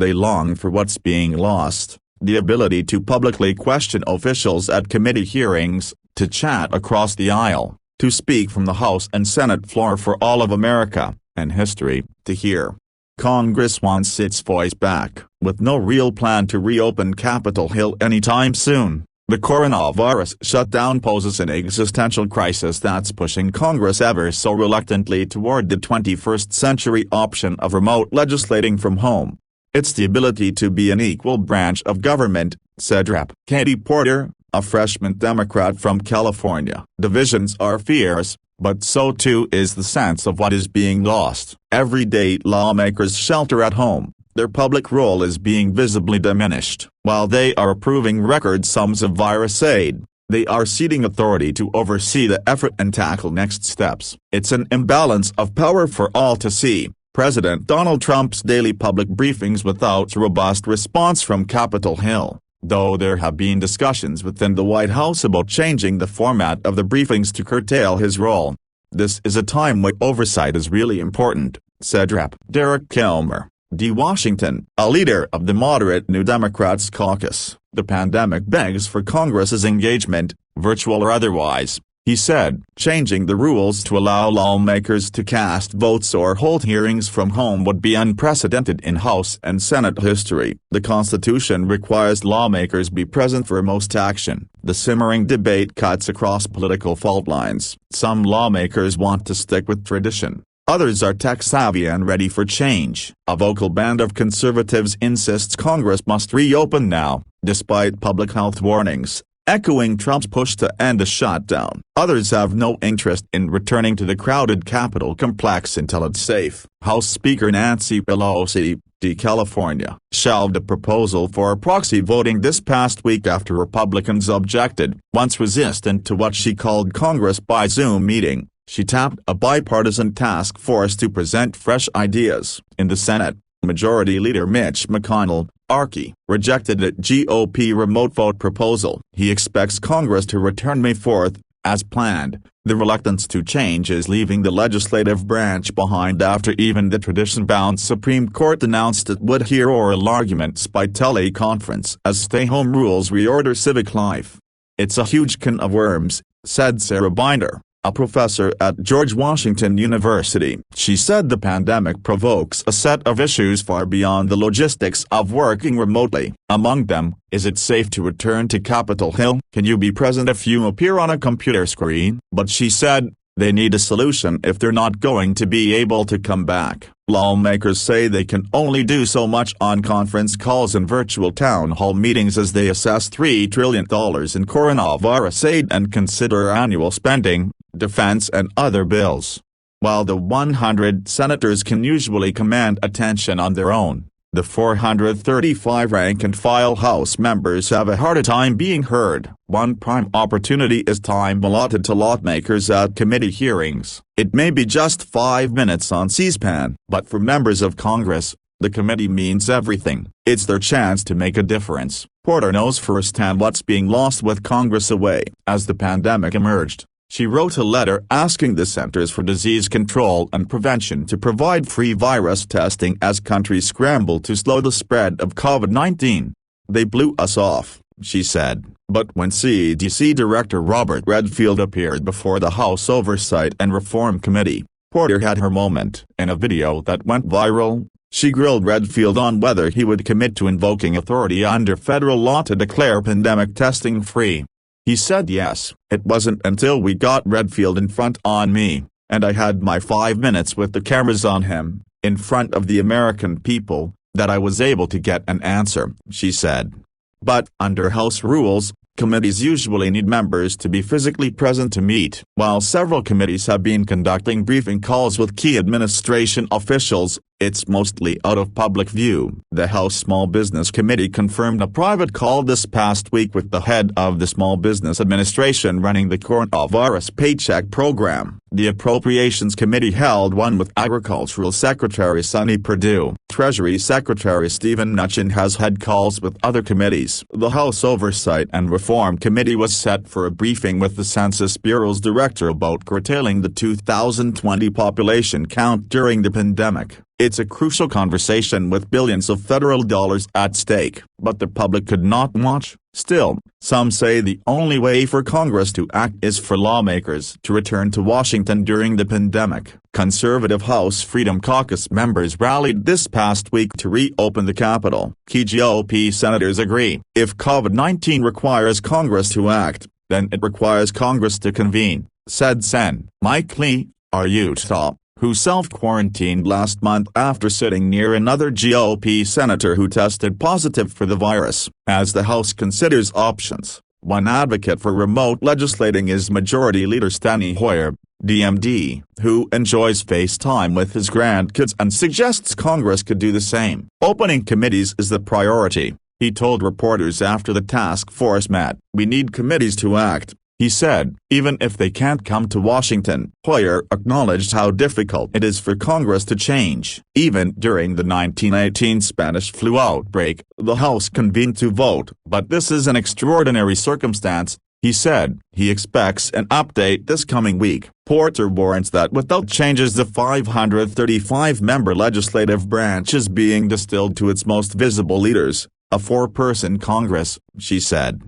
They long for what's being lost, the ability to publicly question officials at committee hearings, to chat across the aisle, to speak from the House and Senate floor for all of America, and history, to hear. Congress wants its voice back. With no real plan to reopen Capitol Hill anytime soon, the coronavirus shutdown poses an existential crisis that's pushing Congress ever so reluctantly toward the 21st century option of remote legislating from home. It's the ability to be an equal branch of government, said Rep. Katie Porter, a freshman Democrat from California. Divisions are fierce, but so too is the sense of what is being lost. Every day lawmakers shelter at home, their public role is being visibly diminished. While they are approving record sums of virus aid, they are ceding authority to oversee the effort and tackle next steps. It's an imbalance of power for all to see. President Donald Trump's daily public briefings without robust response from Capitol Hill, though there have been discussions within the White House about changing the format of the briefings to curtail his role. This is a time when oversight is really important, said Rep. Derek Kilmer, D. Washington, a leader of the moderate New Democrats caucus. The pandemic begs for Congress's engagement, virtual or otherwise, he said. Changing the rules to allow lawmakers to cast votes or hold hearings from home would be unprecedented in House and Senate history. The Constitution requires lawmakers be present for most action. The simmering debate cuts across political fault lines. Some lawmakers want to stick with tradition. Others are tech-savvy and ready for change. A vocal band of conservatives insists Congress must reopen now, despite public health warnings, echoing Trump's push to end the shutdown. Others have no interest in returning to the crowded Capitol complex until it's safe. House Speaker Nancy Pelosi, D. California, shelved a proposal for proxy voting this past week after Republicans objected. Once resistant to what she called Congress by Zoom meeting, she tapped a bipartisan task force to present fresh ideas. In the Senate, Majority Leader Mitch McConnell, RK, rejected a GOP remote vote proposal. He expects Congress to return May 4, as planned. The reluctance to change is leaving the legislative branch behind after even the tradition-bound Supreme Court announced it would hear oral arguments by teleconference as stay-home rules reorder civic life. It's a huge can of worms, said Sarah Binder, a professor at George Washington University. She said the pandemic provokes a set of issues far beyond the logistics of working remotely. Among them, is it safe to return to Capitol Hill? Can you be present if you appear on a computer screen? But she said, they need a solution if they're not going to be able to come back. Lawmakers say they can only do so much on conference calls and virtual town hall meetings as they assess $3 trillion in coronavirus aid and consider annual spending, defense and other bills. While the 100 senators can usually command attention on their own, the 435 rank-and-file House members have a harder time being heard. One prime opportunity is time allotted to lawmakers at committee hearings. It may be just 5 minutes on C-SPAN, but for members of Congress, the committee means everything. It's their chance to make a difference. Porter knows firsthand what's being lost with Congress away. As the pandemic emerged, she wrote a letter asking the Centers for Disease Control and Prevention to provide free virus testing as countries scramble to slow the spread of COVID-19. They blew us off, she said, but when CDC Director Robert Redfield appeared before the House Oversight and Reform Committee, Porter had her moment. In a video that went viral, she grilled Redfield on whether he would commit to invoking authority under federal law to declare pandemic testing free. He said yes. It wasn't until we got Redfield in front on me, and I had my 5 minutes with the cameras on him, in front of the American people, that I was able to get an answer, she said. But, under House rules, committees usually need members to be physically present to meet. While several committees have been conducting briefing calls with key administration officials, it's mostly out of public view. The House Small Business Committee confirmed a private call this past week with the head of the Small Business Administration running the coronavirus paycheck program. The Appropriations Committee held one with Agricultural Secretary Sonny Perdue. Treasury Secretary Stephen Mnuchin has had calls with other committees. The House Oversight and Reform Committee was set for a briefing with the Census Bureau's director about curtailing the 2020 population count during the pandemic. It's a crucial conversation with billions of federal dollars at stake, but the public could not watch. Still, some say the only way for Congress to act is for lawmakers to return to Washington during the pandemic. Conservative House Freedom Caucus members rallied this past week to reopen the Capitol. Key GOP senators agree. If COVID-19 requires Congress to act, then it requires Congress to convene, said Sen. Mike Lee, of Utah, who self-quarantined last month after sitting near another GOP senator who tested positive for the virus. As the House considers options, one advocate for remote legislating is Majority Leader Steny Hoyer, DMD, who enjoys face time with his grandkids and suggests Congress could do the same. Opening committees is the priority, he told reporters after the task force met. We need committees to act, he said. Even if they can't come to Washington, Hoyer acknowledged how difficult it is for Congress to change. Even during the 1918 Spanish flu outbreak, the House convened to vote, but this is an extraordinary circumstance, he said. He expects an update this coming week. Porter warns that without changes the 535-member legislative branch is being distilled to its most visible leaders, a four-person Congress, she said.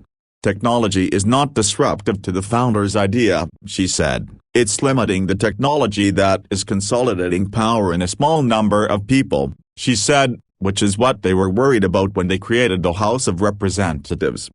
Technology is not disruptive to the founders' idea, she said. It's limiting the technology that is consolidating power in a small number of people, she said, which is what they were worried about when they created the House of Representatives.